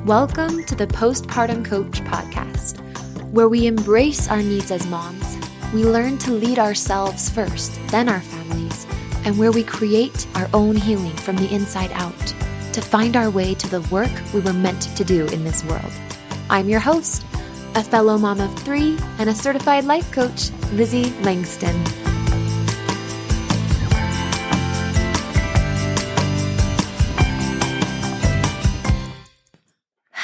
Welcome to the Postpartum Coach podcast, where we embrace our needs as moms, we learn to lead ourselves first, then our families, and where we create our own healing from the inside out to find our way to the work we were meant to do in this world. I'm your host, a fellow mom of 3 and a certified life coach, Lizzie Langston.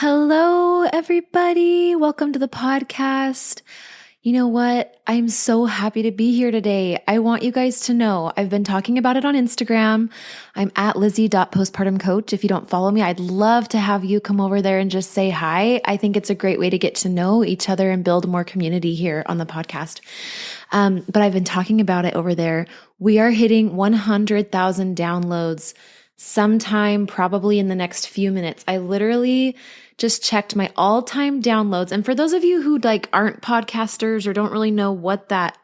Hello, everybody. Welcome to the podcast. You know what? I'm so happy to be here today. I want you guys to know I've been talking about it on Instagram. I'm at lizzie.postpartumcoach. If you don't follow me, I'd love to have you come over there and just say hi. I think it's a great way to get to know each other and build more community here on the podcast. But I've been talking about it over there. We are hitting 100,000 downloads sometime probably in the next few minutes. I literally just checked my all-time downloads. And for those of you who aren't podcasters or don't really know what that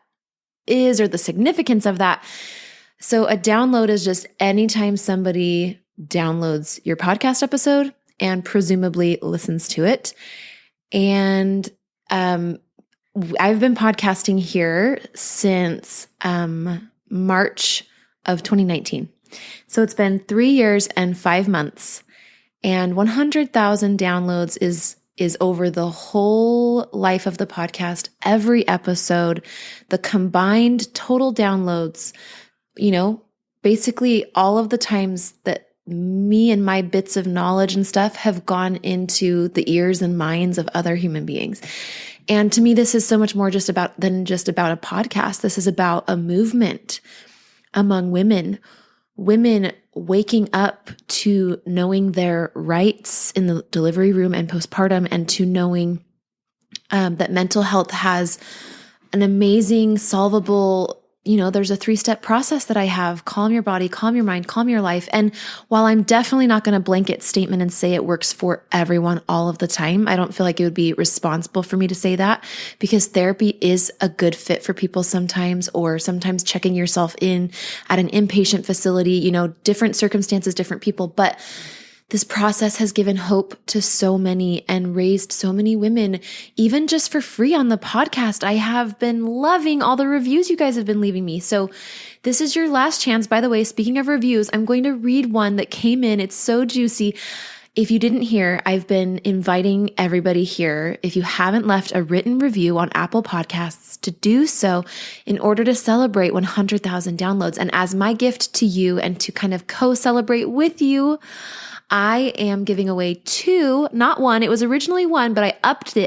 is or the significance of that. So a download is just anytime somebody downloads your podcast episode and presumably listens to it. And I've been podcasting here since March of 2019. So it's been 3 years and 5 months. And 100,000 downloads is over the whole life of the podcast, every episode, the combined total downloads, basically all of the times that me and my bits of knowledge and stuff have gone into the ears and minds of other human beings. And to me, this is so much more than just about a podcast. This is about a movement among women waking up to knowing their rights in the delivery room and postpartum, and to knowing that mental health has an amazing solvable, there's a 3-step process that I have. Calm your body, calm your mind, calm your life. And while I'm definitely not going to blanket statement and say it works for everyone all of the time, I don't feel like it would be responsible for me to say that, because therapy is a good fit for people sometimes, or sometimes checking yourself in at an inpatient facility, different circumstances, different people. But this process has given hope to so many and raised so many women, even just for free on the podcast. I have been loving all the reviews you guys have been leaving me. So this is your last chance. By the way, speaking of reviews, I'm going to read one that came in. It's so juicy. If you didn't hear, I've been inviting everybody here, if you haven't left a written review on Apple Podcasts, to do so in order to celebrate 100,000 downloads. And as my gift to you and to kind of co-celebrate with you, I am giving away 2, not 1. It was originally 1, but I upped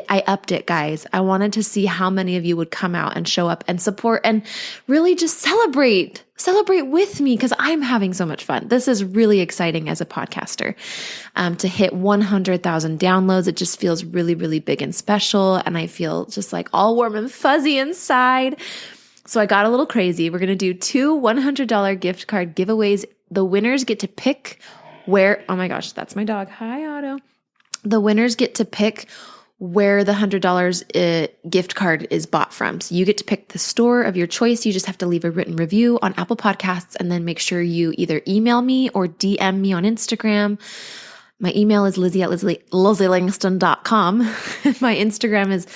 it, guys. I wanted to see how many of you would come out and show up and support and really just celebrate with me, because I'm having so much fun. This is really exciting as a podcaster, to hit 100,000 downloads. It just feels really, really big and special. And I feel just all warm and fuzzy inside. So I got a little crazy. We're going to do 2 $100 gift card giveaways. The winners get to pick oh my gosh, that's my dog. Hi, Otto. The winners get to pick where the $100 gift card is bought from. So you get to pick the store of your choice. You just have to leave a written review on Apple Podcasts, and then make sure you either email me or DM me on Instagram. My email is lizzie@lizzieLangston.com. My Instagram is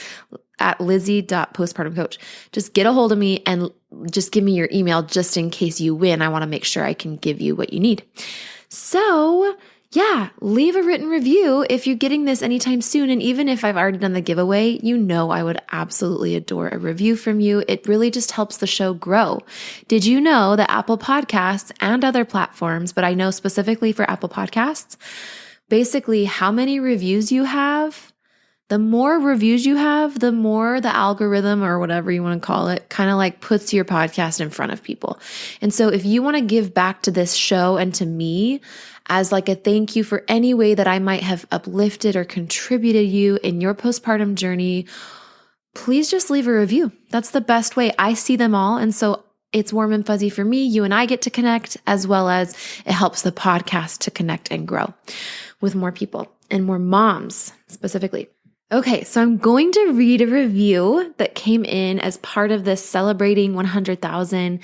at lizzie.postpartumcoach. Just get a hold of me and just give me your email, just in case you win. I want to make sure I can give you what you need. So yeah, leave a written review if you're getting this anytime soon. And even if I've already done the giveaway, I would absolutely adore a review from you. It really just helps the show grow. Did you know that Apple Podcasts and other platforms, but I know specifically for Apple Podcasts, basically how many reviews you have, the more reviews you have, the more the algorithm, or whatever you want to call it, kind of puts your podcast in front of people. And so if you want to give back to this show and to me as a thank you for any way that I might have uplifted or contributed you in your postpartum journey, please just leave a review. That's the best way. I see them all. And so it's warm and fuzzy for me. You and I get to connect, as well as it helps the podcast to connect and grow with more people and more moms specifically. Okay, so I'm going to read a review that came in as part of this celebrating 100,000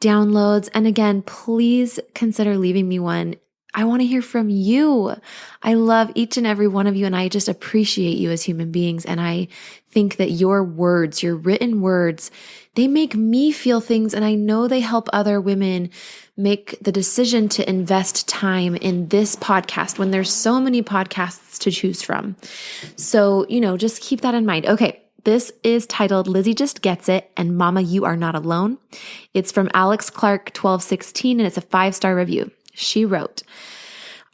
downloads. And again, please consider leaving me one I want to hear from you. I love each and every one of you, and I just appreciate you as human beings. And I think that your words, your written words, they make me feel things, and I know they help other women make the decision to invest time in this podcast when there's so many podcasts to choose from. So, just keep that in mind. Okay. This is titled Lizzie Just Gets It and Mama, You Are Not Alone. It's from Alex Clark 1216, and it's a 5-star review. She wrote,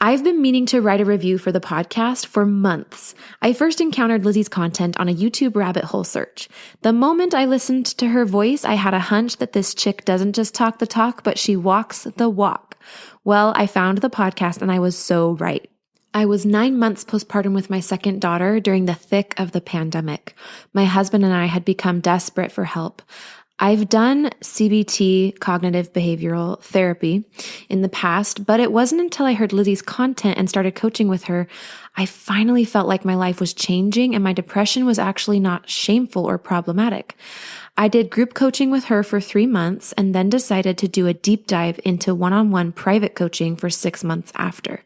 I've been meaning to write a review for the podcast for months. I first encountered Lizzie's content on a YouTube rabbit hole search. The moment I listened to her voice, I had a hunch that this chick doesn't just talk the talk, but she walks the walk. Well, I found the podcast and I was so right. I was 9 months postpartum with my second daughter during the thick of the pandemic. My husband and I had become desperate for help. I've done CBT, cognitive behavioral therapy, in the past, but it wasn't until I heard Lizzie's content and started coaching with her, I finally felt like my life was changing and my depression was actually not shameful or problematic. I did group coaching with her for 3 months and then decided to do a deep dive into one-on-one private coaching for 6 months after.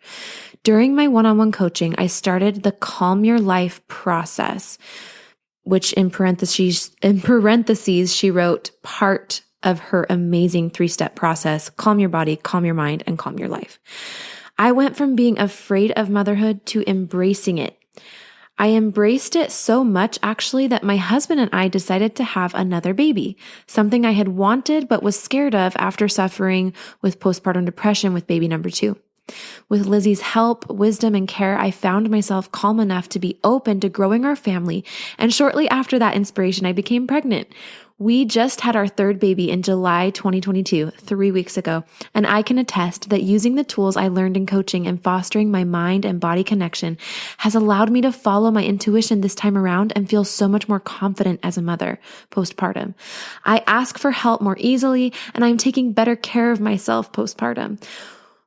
During my one-on-one coaching, I started the Calm Your Life process, which in parentheses, she wrote part of her amazing 3-step process, calm your body, calm your mind, and calm your life. I went from being afraid of motherhood to embracing it. I embraced it so much, actually, that my husband and I decided to have another baby, something I had wanted but was scared of after suffering with postpartum depression with baby number 2. With Lizzie's help, wisdom, and care, I found myself calm enough to be open to growing our family, and shortly after that inspiration, I became pregnant. We just had our 3rd baby in July 2022, 3 weeks ago, and I can attest that using the tools I learned in coaching and fostering my mind and body connection has allowed me to follow my intuition this time around and feel so much more confident as a mother postpartum. I ask for help more easily, and I'm taking better care of myself postpartum.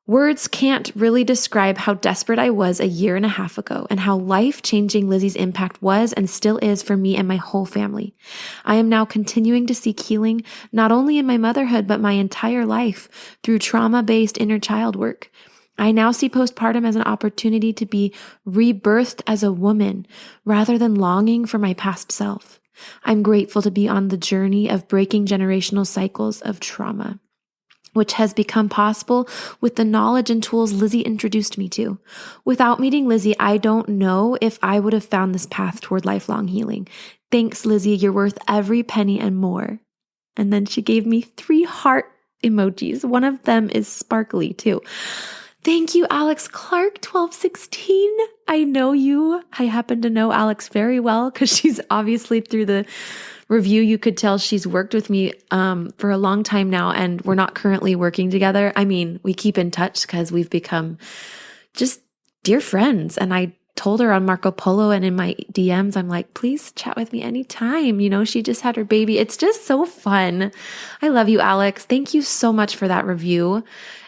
Words can't really describe how desperate I was a year and a half ago and how life-changing Lizzie's impact was and still is for me and my whole family. I am now continuing to seek healing, not only in my motherhood, but my entire life through trauma-based inner child work. I now see postpartum as an opportunity to be rebirthed as a woman rather than longing for my past self. I'm grateful to be on the journey of breaking generational cycles of trauma, which has become possible with the knowledge and tools Lizzie introduced me to. Without meeting Lizzie, I don't know if I would have found this path toward lifelong healing. Thanks, Lizzie. You're worth every penny and more. And then she gave me 3 heart emojis. One of them is sparkly too. Thank you, Alex Clark, 1216. I know you. I happen to know Alex very well because she's obviously through the review, you could tell she's worked with me for a long time now, and we're not currently working together. I mean, we keep in touch because we've become just dear friends. And I told her on Marco Polo and in my DMs, I'm like, please chat with me anytime. She just had her baby. It's just so fun. I love you, Alex. Thank you so much for that review.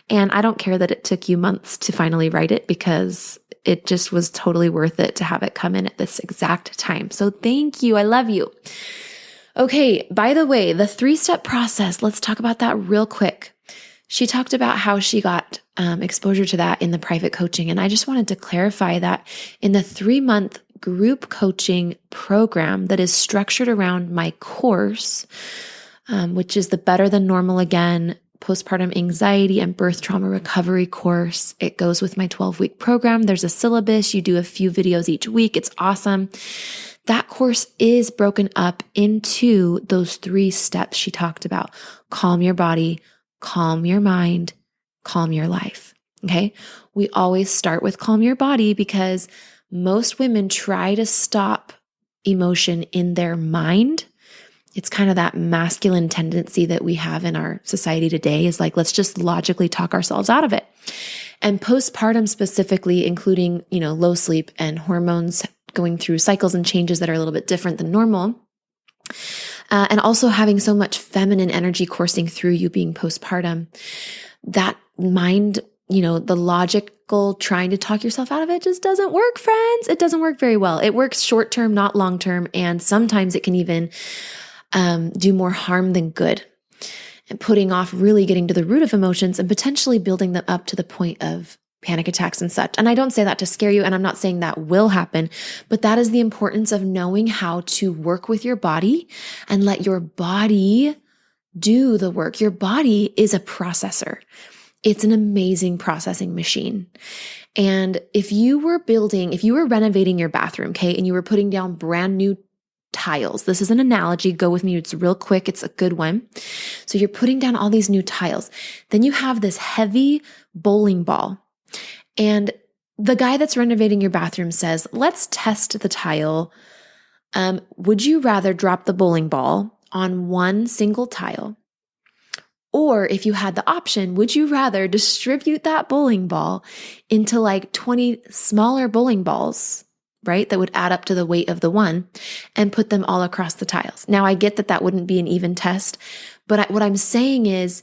And I don't care that it took you months to finally write it because it just was totally worth it to have it come in at this exact time. So thank you. I love you. Okay, by the way, the 3-step process, let's talk about that real quick. She talked about how she got exposure to that in the private coaching. And I just wanted to clarify that in the 3-month group coaching program that is structured around my course, which is the Better Than Normal Again postpartum anxiety and birth trauma recovery course. It goes with my 12-week program. There's a syllabus. You do a few videos each week. It's awesome. That course is broken up into those 3 steps she talked about. Calm your body, calm your mind, calm your life. Okay. We always start with calm your body because most women try to stop emotion in their mind. It's kind of that masculine tendency that we have in our society today is like, let's just logically talk ourselves out of it. And postpartum specifically, including, low sleep and hormones going through cycles and changes that are a little bit different than normal. And also having so much feminine energy coursing through you being postpartum, that mind, the logical trying to talk yourself out of it just doesn't work, friends. It doesn't work very well. It works short-term, not long-term. And sometimes it can even do more harm than good, and putting off really getting to the root of emotions and potentially building them up to the point of panic attacks and such. And I don't say that to scare you, and I'm not saying that will happen, but that is the importance of knowing how to work with your body and let your body do the work. Your body is a processor. It's an amazing processing machine. And if you were renovating your bathroom, okay, and you were putting down brand new tiles, this is an analogy, go with me, it's real quick, it's a good one. So you're putting down all these new tiles. Then you have this heavy bowling ball. And the guy that's renovating your bathroom says, let's test the tile. Would you rather drop the bowling ball on one single tile? Or if you had the option, would you rather distribute that bowling ball into like 20 smaller bowling balls, right? That would add up to the weight of the one and put them all across the tiles. Now I get that wouldn't be an even test, but what I'm saying is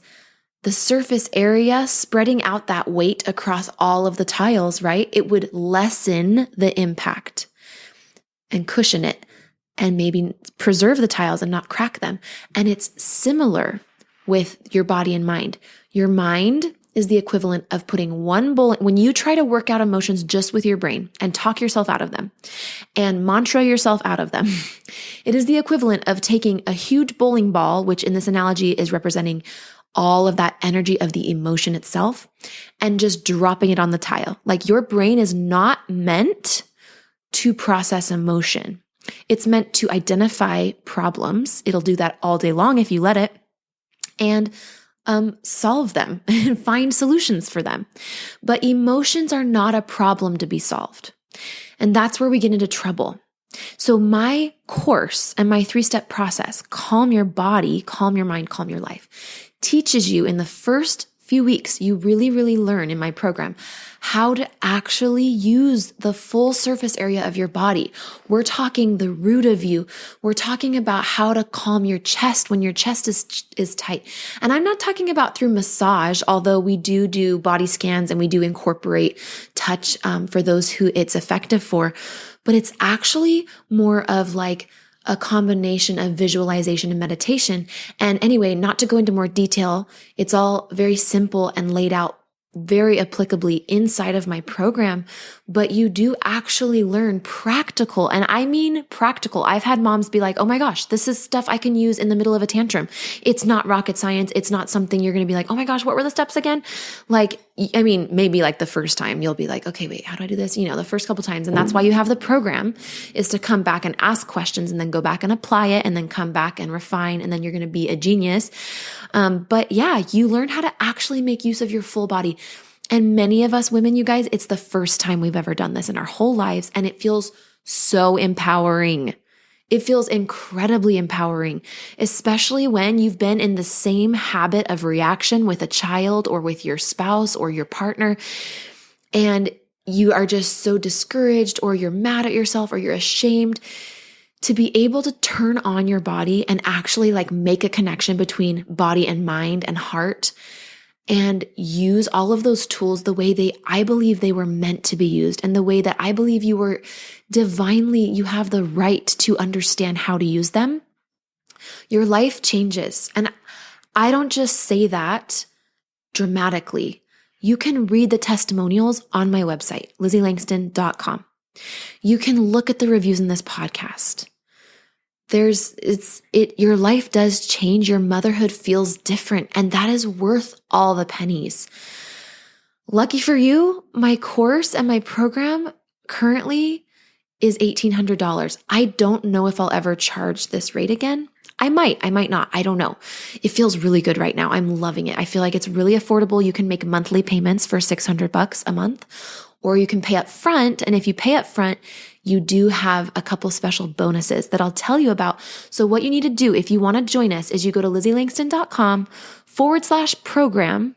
the surface area spreading out that weight across all of the tiles, right? It would lessen the impact and cushion it and maybe preserve the tiles and not crack them. And it's similar with your body and mind. Your mind is the equivalent of putting one bowling, when you try to work out emotions just with your brain and talk yourself out of them and mantra yourself out of them, it is the equivalent of taking a huge bowling ball, which in this analogy is representing all of that energy of the emotion itself, and just dropping it on the tile. Like your brain is not meant to process emotion. It's meant to identify problems. It'll do that all day long if you let it. And solve them and find solutions for them. But emotions are not a problem to be solved. And that's where we get into trouble. So my course and my 3-step process, Calm Your Body, Calm Your Mind, Calm Your Life, teaches you in the first few weeks, you really, really learn in my program how to actually use the full surface area of your body. We're talking the root of you. We're talking about how to calm your chest when your chest is tight. And I'm not talking about through massage, although we do body scans and we do incorporate touch for those who it's effective for. But it's actually more of like a combination of visualization and meditation. And anyway, not to go into more detail, it's all very simple and laid out very applicably inside of my program, but you do actually learn practical. And I mean practical. I've had moms be like, oh my gosh, this is stuff I can use in the middle of a tantrum. It's not rocket science. It's not something you're going to be like, oh my gosh, what were the steps again? Like, I mean, maybe like the first time you'll be like, okay, wait, how do I do this? You know, the first couple times. And that's why you have the program, is to come back and ask questions and then go back and apply it and then come back and refine. And then you're going to be a genius. But yeah, you learn how to actually make use of your full body. And many of us women, you guys, it's the first time we've ever done this in our whole lives. And it feels so empowering. It feels incredibly empowering, especially when you've been in the same habit of reaction with a child or with your spouse or your partner. And you are just so discouraged, or you're mad at yourself, or you're ashamed. To be able to turn on your body and actually like make a connection between body and mind and heart, and use all of those tools the way I believe they were meant to be used, and the way that I believe you have the right to understand how to use them, your life changes. And I don't just say that dramatically. You can read the testimonials on my website, LizzieLangston.com. You can look at the reviews in this podcast. Your life does change. Your motherhood feels different, and that is worth all the pennies. Lucky for you, my course and my program currently is $1,800. I don't know if I'll ever charge this rate again. I might not. I don't know. It feels really good right now. I'm loving it. I feel like it's really affordable. You can make monthly payments for $600 a month, or you can pay up front. And if you pay up front, you do have a couple special bonuses that I'll tell you about. So what you need to do if you want to join us is you go to LizzieLangston.com/program,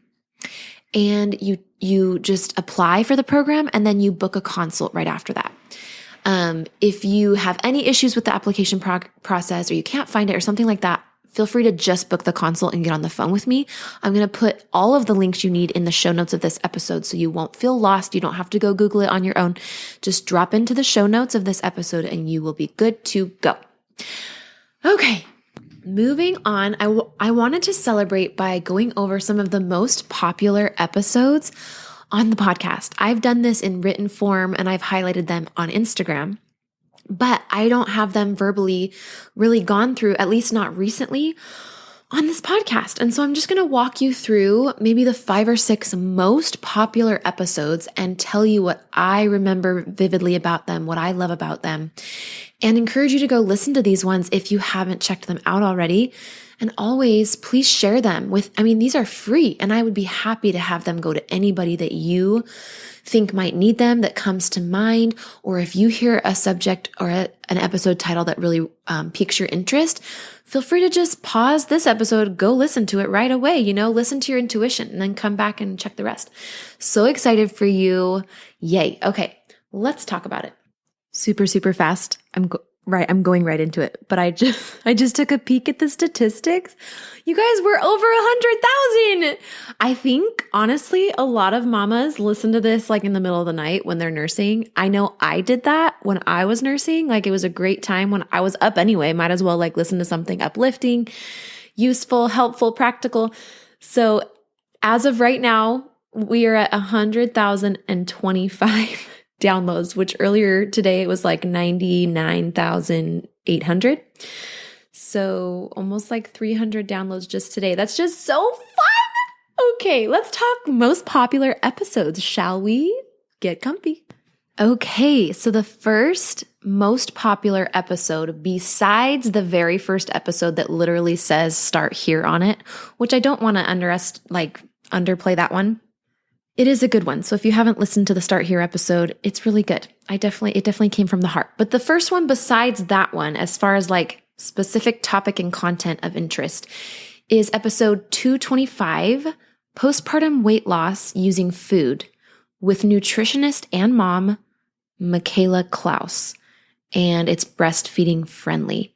and you just apply for the program, and then you book a consult right after that. If you have any issues with the application process, or you can't find it or something like that, feel free to just book the consult and get on the phone with me. I'm going to put all of the links you need in the show notes of this episode, so you won't feel lost. You don't have to go Google it on your own. Just drop into the show notes of this episode and you will be good to go. Okay, moving on. I wanted to celebrate by going over some of the most popular episodes on the podcast. I've done this in written form and I've highlighted them on Instagram, but I don't have them verbally really gone through, at least not recently, on this podcast. And so I'm just going to walk you through maybe the 5 or 6 most popular episodes and tell you what I remember vividly about them, what I love about them, and encourage you to go listen to these ones if you haven't checked them out already. And always, please share them these are free, and I would be happy to have them go to anybody that you think might need them, that comes to mind. Or if you hear a subject or an episode title that really piques your interest, feel free to just pause this episode, go listen to it right away, listen to your intuition, and then come back and check the rest. So excited for you. Yay. Okay, let's talk about it. Super, super fast. I'm going right into it, but I just took a peek at the statistics. You guys, we're over 100,000. I think honestly, a lot of mamas listen to this like in the middle of the night when they're nursing. I know I did that when I was nursing. Like, it was a great time when I was up anyway. Might as well like listen to something uplifting, useful, helpful, practical. So as of right now, we are at 100,025 downloads, which earlier today it was like 99,800. So almost like 300 downloads just today. That's just so fun. Okay, let's talk most popular episodes, shall we? Get comfy. Okay, so the first most popular episode, besides the very first episode that literally says start here on it, which I don't want to underplay that one. It is a good one. So if you haven't listened to the Start Here episode, it's really good. It definitely came from the heart. But the first one besides that one, as far as like specific topic and content of interest, is episode 225, Postpartum Weight Loss Using Food, with nutritionist and mom, Michaela Klaus. And it's breastfeeding friendly.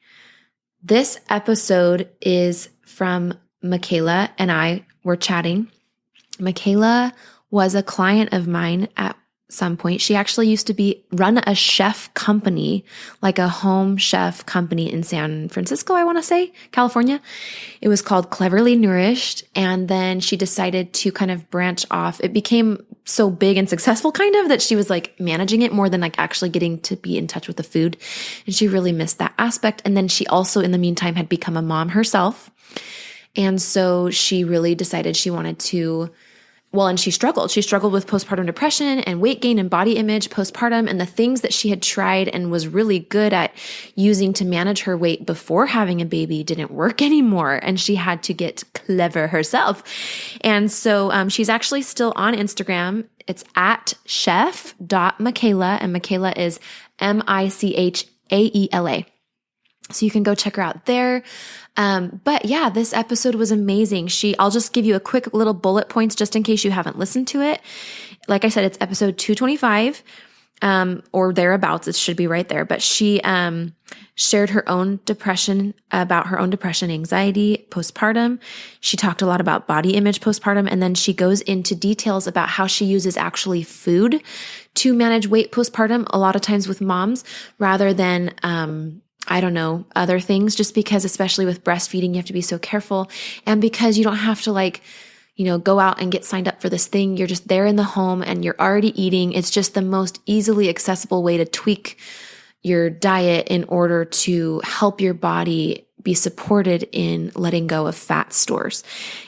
This episode is from Michaela and I were chatting. Michaela was a client of mine at some point. She actually used to run a chef company, like a home chef company in San Francisco, I want to say, California. It was called Cleverly Nourished. And then she decided to kind of branch off. It became so big and successful kind of that she was like managing it more than like actually getting to be in touch with the food. And she really missed that aspect. And then she also in the meantime had become a mom herself. And so she really decided she wanted to, and she struggled. She struggled with postpartum depression and weight gain and body image postpartum, and the things that she had tried and was really good at using to manage her weight before having a baby didn't work anymore. And she had to get clever herself. And so she's actually still on Instagram. It's at chef.michaela, and Michaela is Michaela. So you can go check her out there. But yeah, this episode was amazing. I'll just give you a quick little bullet points just in case you haven't listened to it. Like I said, it's episode 225, or thereabouts. It should be right there. But she, shared her own depression, anxiety, postpartum. She talked a lot about body image postpartum. And then she goes into details about how she uses actually food to manage weight postpartum, a lot of times with moms rather than, other things, just because, especially with breastfeeding, you have to be so careful. And because you don't have to go out and get signed up for this thing. You're just there in the home and you're already eating. It's just the most easily accessible way to tweak your diet in order to help your body be supported in letting go of fat stores.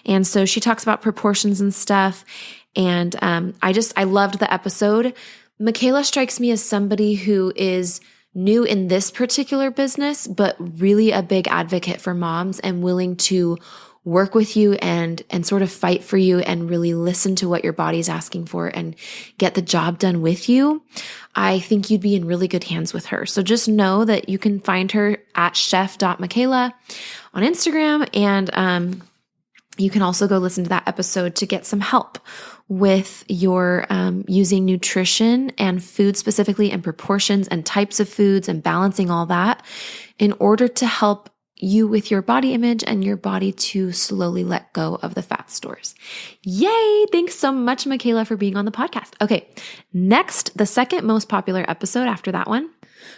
And so she talks about proportions and stuff. And I loved the episode. Michaela strikes me as somebody who is new in this particular business, but really a big advocate for moms and willing to work with you and sort of fight for you and really listen to what your body's asking for and get the job done with you. I think you'd be in really good hands with her. So just know that you can find her at chef.michaela on Instagram. And you can also go listen to that episode to get some help with your using nutrition and food specifically and proportions and types of foods and balancing all that in order to help you with your body image and your body to slowly let go of the fat stores. Yay! Thanks so much, Michaela, for being on the podcast. Okay, next, the second most popular episode after that one.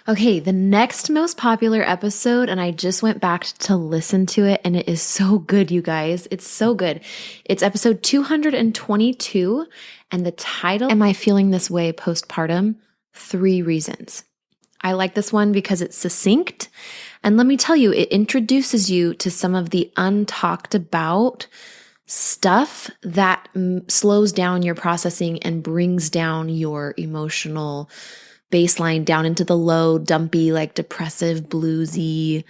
Okay, the next most popular episode, and I just went back to listen to it, and it is so good, you guys. It's so good. It's episode 222, and the title, Am I Feeling This Way Postpartum? 3 Reasons. I like this one because it's succinct. And let me tell you, it introduces you to some of the untalked about stuff that slows down your processing and brings down your emotional baseline down into the low, dumpy, like depressive, bluesy,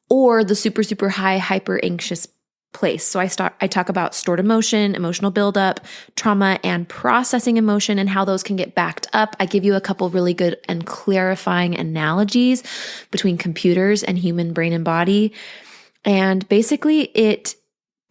or the super, super high, hyper anxious place. So I talk about stored emotion, emotional buildup, trauma, and processing emotion and how those can get backed up. I give you a couple really good and clarifying analogies between computers and human brain and body. And basically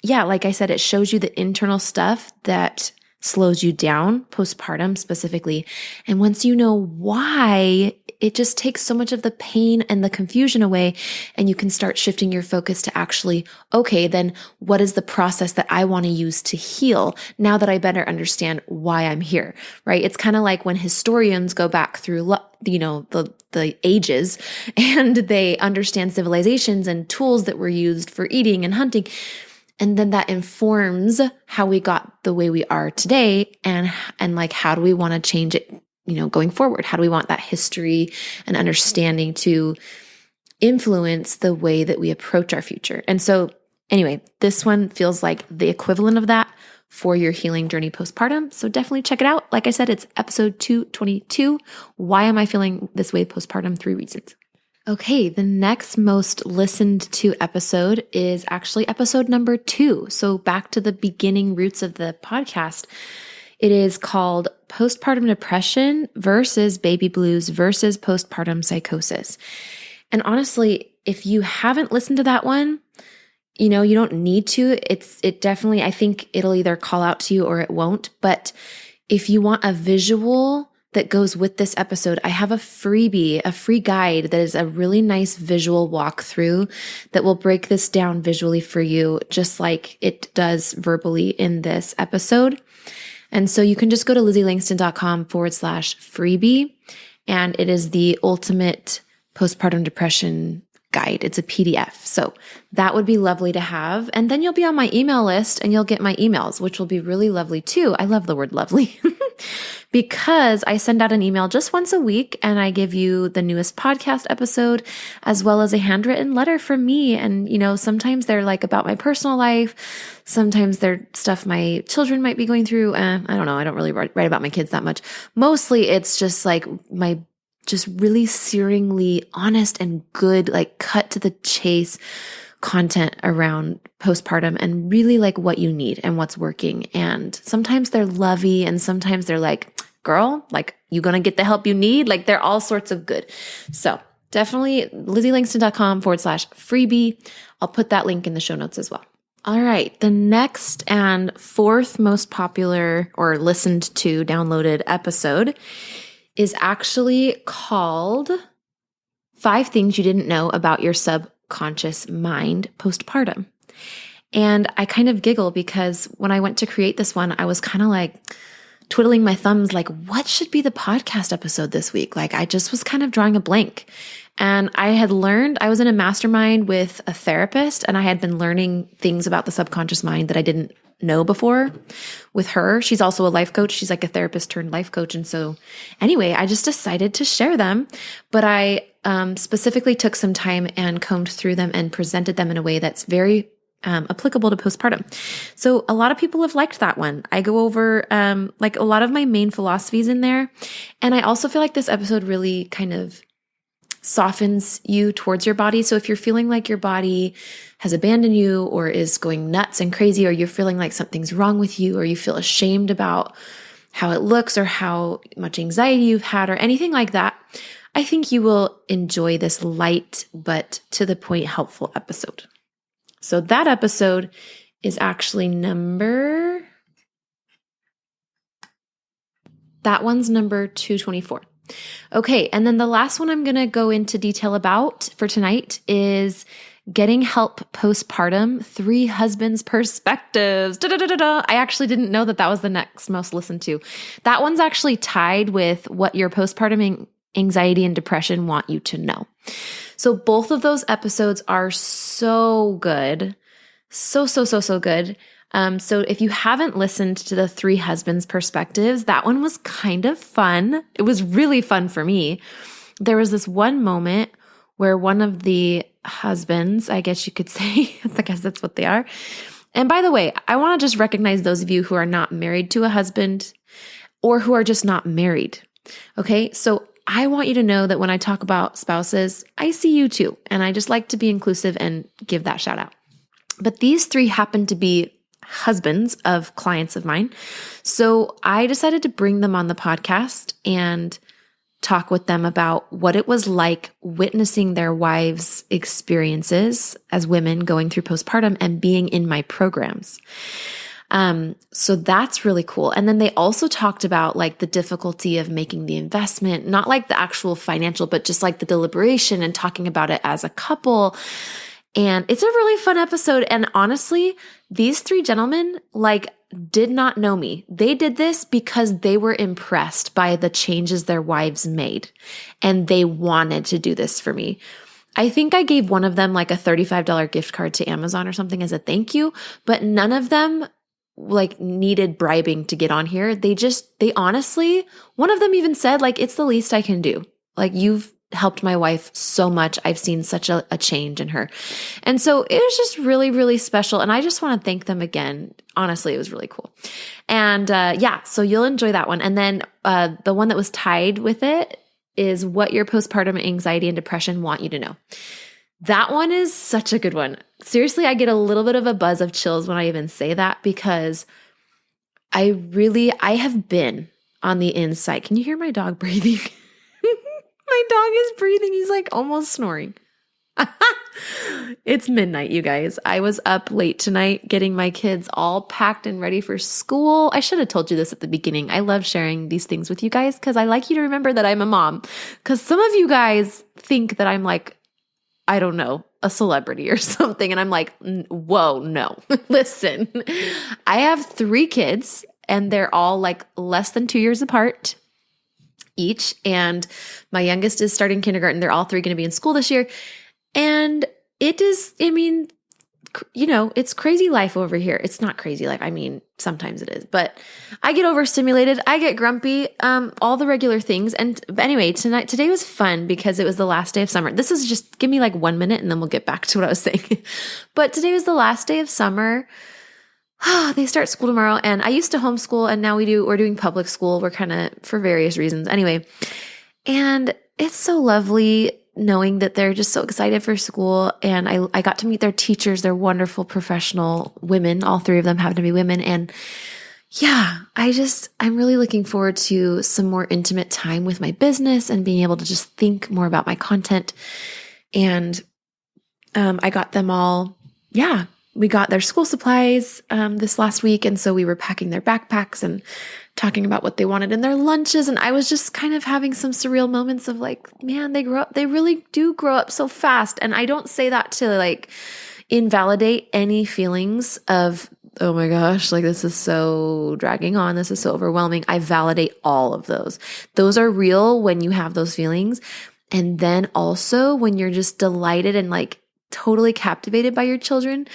like I said, it shows you the internal stuff that slows you down postpartum specifically. And once you know why, it just takes so much of the pain and the confusion away, and you can start shifting your focus to actually, okay, then what is the process that I want to use to heal now that I better understand why I'm here, right? It's kind of like when historians go back through, the ages and they understand civilizations and tools that were used for eating and hunting. And then that informs how we got the way we are today and like, how do we want to change it, going forward? How do we want that history and understanding to influence the way that we approach our future? And so anyway, this one feels like the equivalent of that for your healing journey postpartum. So definitely check it out. Like I said, it's episode 222. Why am I feeling this way postpartum? 3 reasons. Okay, the next most listened to episode is actually episode number 2. So back to the beginning roots of the podcast. It is called Postpartum Depression versus Baby Blues versus Postpartum Psychosis. And honestly, if you haven't listened to that one, you don't need to. It definitely, I think it'll either call out to you or it won't. But if you want a visual that goes with this episode, I have a freebie, a free guide that is a really nice visual walkthrough that will break this down visually for you, just like it does verbally in this episode. And so you can just go to lizzieLangston.com/freebie, and it is the ultimate postpartum depression guide. It's a PDF. So that would be lovely to have. And then you'll be on my email list and you'll get my emails, which will be really lovely too. I love the word lovely because I send out an email just once a week and I give you the newest podcast episode as well as a handwritten letter from me. And, sometimes they're like about my personal life. Sometimes they're stuff my children might be going through. I don't know. I don't really write about my kids that much. Mostly it's just like my just really searingly honest and good, like cut to the chase content around postpartum and really like what you need and what's working. And sometimes they're lovey and sometimes they're like, girl, like you gonna get the help you need? Like they're all sorts of good. So definitely LizzieLangston.com/freebie. I'll put that link in the show notes as well. All right. The next and 4th most popular or listened to downloaded episode is actually called 5 Things You Didn't Know About Your Subconscious Mind Postpartum. And I kind of giggle because when I went to create this one, I was kind of like twiddling my thumbs, like, what should be the podcast episode this week? Like, I just was kind of drawing a blank. And I was in a mastermind with a therapist, and I had been learning things about the subconscious mind that I didn't know before with her. She's also a life coach. She's like a therapist turned life coach. And so anyway, I just decided to share them, but I specifically took some time and combed through them and presented them in a way that's very applicable to postpartum. So a lot of people have liked that one. I go over like a lot of my main philosophies in there. And I also feel like this episode really kind of softens you towards your body. So if you're feeling like your body has abandoned you or is going nuts and crazy, or you're feeling like something's wrong with you, or you feel ashamed about how it looks or how much anxiety you've had or anything like that, I think you will enjoy this light but to the point helpful episode. So that episode is actually number 224. Okay, and then the last one I'm going to go into detail about for tonight is Getting Help Postpartum, 3 Husbands' Perspectives. I actually didn't know that was the next most listened to. That one's actually tied with What Your Postpartum Anxiety and Depression Want You to Know. So both of those episodes are so good. So good. So if you haven't listened to the 3 Husbands' Perspectives, that one was kind of fun. It was really fun for me. There was this one moment where one of the husbands, I guess you could say, I guess that's what they are. And by the way, I want to just recognize those of you who are not married to a husband or who are just not married. Okay. So I want you to know that when I talk about spouses, I see you too. And I just like to be inclusive and give that shout out. But these 3 happen to be husbands of clients of mine. So I decided to bring them on the podcast and talk with them about what it was like witnessing their wives' experiences as women going through postpartum and being in my programs. So that's really cool. And then they also talked about like the difficulty of making the investment, not like the actual financial, but just like the deliberation and talking about it as a couple. And it's a really fun episode. And honestly, these 3 gentlemen did not know me. They did this because they were impressed by the changes their wives made. And they wanted to do this for me. I think I gave one of them like a $35 gift card to Amazon or something as a thank you, but none of them needed bribing to get on here. They honestly, one of them even said it's the least I can do. You've helped my wife so much. I've seen such a change in her. And so it was just really, really special. And I just want to thank them again. Honestly, it was really cool. And so you'll enjoy that one. And then the one that was tied with it is What Your Postpartum Anxiety and Depression Want You to Know. That one is such a good one. Seriously, I get a little bit of a buzz of chills when I even say that because I have been on the inside. Can you hear my dog breathing? My dog is breathing. He's almost snoring. It's midnight, you guys. I was up late tonight getting my kids all packed and ready for school. I should have told you this at the beginning. I love sharing these things with you guys because I like you to remember that I'm a mom. Because some of you guys think that I'm I don't know, a celebrity or something. And I'm whoa, no. Listen, I have 3 kids and they're all less than 2 years apart each. And my youngest is starting kindergarten. They're all 3 going to be in school this year. And it is, it's crazy life over here. It's not crazy life. Sometimes it is, but I get overstimulated. I get grumpy, all the regular things. And anyway, today was fun because it was the last day of summer. This is just, give me 1 minute and then we'll get back to what I was saying. But today was the last day of summer. They start school tomorrow, and I used to homeschool, and now we're doing public school. We're kind of for various reasons. Anyway, and it's so lovely knowing that they're just so excited for school. And I got to meet their teachers. They're wonderful professional women. All 3 of them happen to be women. And yeah, I'm really looking forward to some more intimate time with my business and being able to just think more about my content. And I got them all, we got their school supplies this last week. And so we were packing their backpacks and talking about what they wanted in their lunches. And I was just kind of having some surreal moments of man, they really do grow up so fast. And I don't say that to invalidate any feelings of, oh my gosh, this is so dragging on. This is so overwhelming. I validate all of those. Those are real when you have those feelings. And then also when you're just delighted and totally captivated by your children.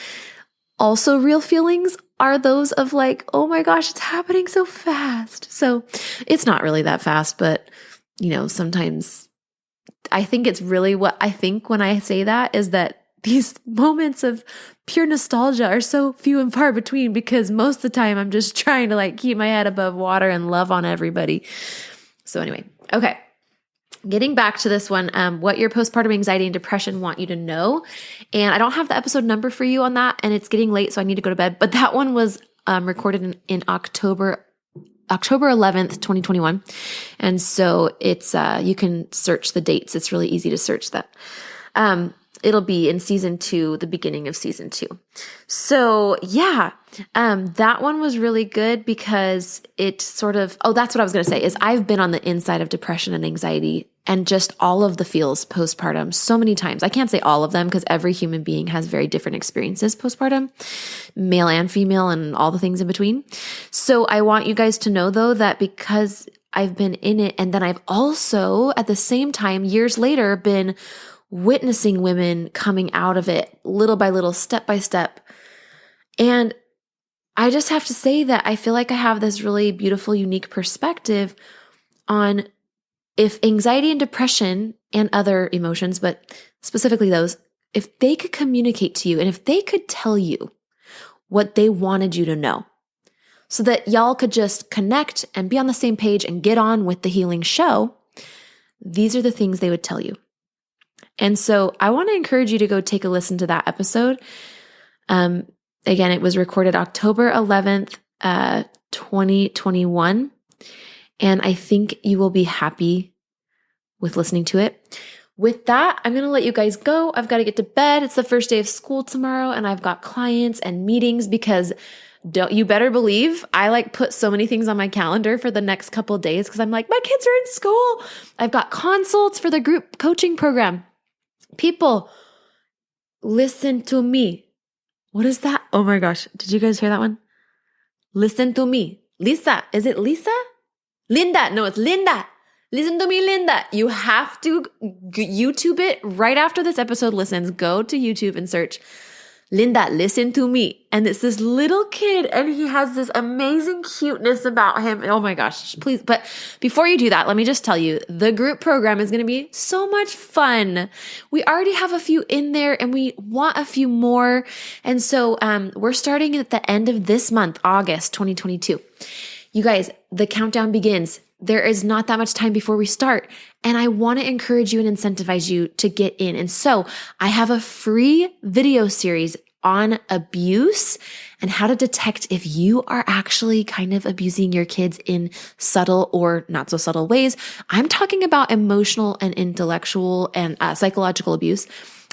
Also real feelings are those of oh my gosh, it's happening so fast. So it's not really that fast, but sometimes I think it's really what I think when I say that is that these moments of pure nostalgia are so few and far between because most of the time I'm just trying to keep my head above water and love on everybody. So anyway, okay. Getting back to this one, What Your Postpartum Anxiety and Depression Want You to Know. And I don't have the episode number for you on that, and it's getting late, so I need to go to bed. But that one was recorded in October 11th, 2021. And so it's you can search the dates. It's really easy to search that. It'll be in season 2, the beginning of season 2. So yeah, that one was really good because it sort of, that's what I was going to say is I've been on the inside of depression and anxiety and just all of the feels postpartum so many times. I can't say all of them because every human being has very different experiences postpartum, male and female and all the things in between. So I want you guys to know though that because I've been in it, and then I've also at the same time years later been witnessing women coming out of it little by little, step by step. And I just have to say that I feel like I have this really beautiful, unique perspective on if anxiety and depression and other emotions, but specifically those, if they could communicate to you and if they could tell you what they wanted you to know so that y'all could just connect and be on the same page and get on with the healing show, these are the things they would tell you. And so I want to encourage you to go take a listen to that episode. Again, it was recorded October 11th, 2021. And I think you will be happy with listening to it. With that, I'm going to let you guys go. I've got to get to bed. It's the first day of school tomorrow, and I've got clients and meetings because you better believe I put so many things on my calendar for the next couple of days because I'm like, my kids are in school. I've got consults for the group coaching program. People, listen to me. What is that? Oh my gosh. Did you guys hear that one? Listen to me. Lisa. Is it Lisa? Linda. No, it's Linda. Listen to me, Linda. You have to YouTube it right after this episode listens. Go to YouTube and search Linda, listen to me. And it's this little kid and he has this amazing cuteness about him. Oh my gosh, please. But before you do that, let me just tell you, the group program is going to be so much fun. We already have a few in there and we want a few more. And so we're starting at the end of this month, August 2022. You guys, the countdown begins. There is not that much time before we start. And I want to encourage you and incentivize you to get in. And so I have a free video series on abuse and how to detect if you are actually kind of abusing your kids in subtle or not so subtle ways. I'm talking about emotional and intellectual and psychological abuse.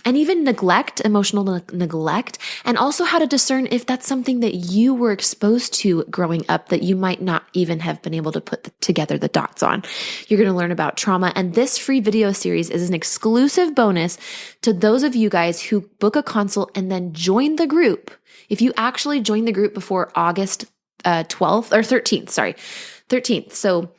And even neglect, emotional neglect, and also how to discern if that's something that you were exposed to growing up that you might not even have been able to put together the dots on. You're going to learn about trauma. And this free video series is an exclusive bonus to those of you guys who book a consult and then join the group. If you actually join the group before August 12th or 13th. So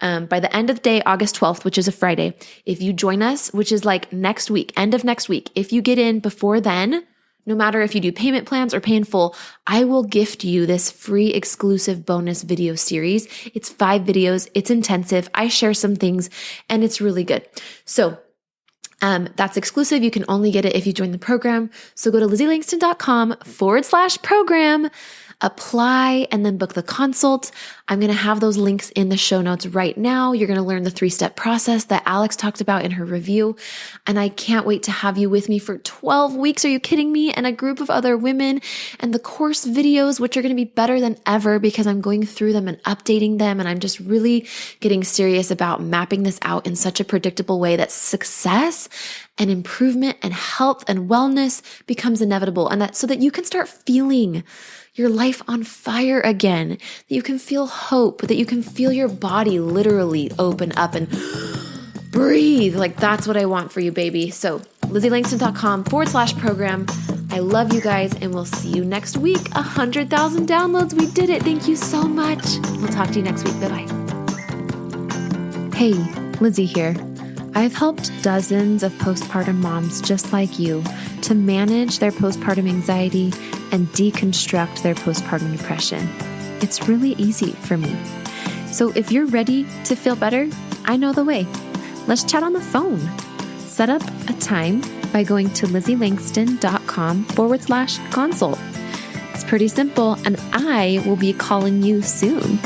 by the end of the day, August 12th, which is a Friday, if you join us, which is next week, end of next week, if you get in before then, no matter if you do payment plans or pay in full, I will gift you this free exclusive bonus video series. It's 5 videos. It's intensive. I share some things and it's really good. So that's exclusive. You can only get it if you join the program. So go to LizzieLangston.com/program. Apply and then book the consult. I'm going to have those links in the show notes right now. You're going to learn the 3-step process that Alex talked about in her review. And I can't wait to have you with me for 12 weeks. Are you kidding me? And a group of other women and the course videos, which are going to be better than ever because I'm going through them and updating them. And I'm just really getting serious about mapping this out in such a predictable way that success and improvement and health and wellness becomes inevitable. And that so that you can start feeling your life on fire again, that you can feel hope, that you can feel your body literally open up and breathe. That's what I want for you, baby. So LizzieLangston.com/program. I love you guys and we'll see you next week. 100,000 downloads. We did it. Thank you so much. We'll talk to you next week. Bye-bye. Hey, Lizzie here. I've helped dozens of postpartum moms just like you to manage their postpartum anxiety and deconstruct their postpartum depression. It's really easy for me. So if you're ready to feel better, I know the way. Let's chat on the phone. Set up a time by going to LizzieLangston.com/consult. It's pretty simple, and I will be calling you soon.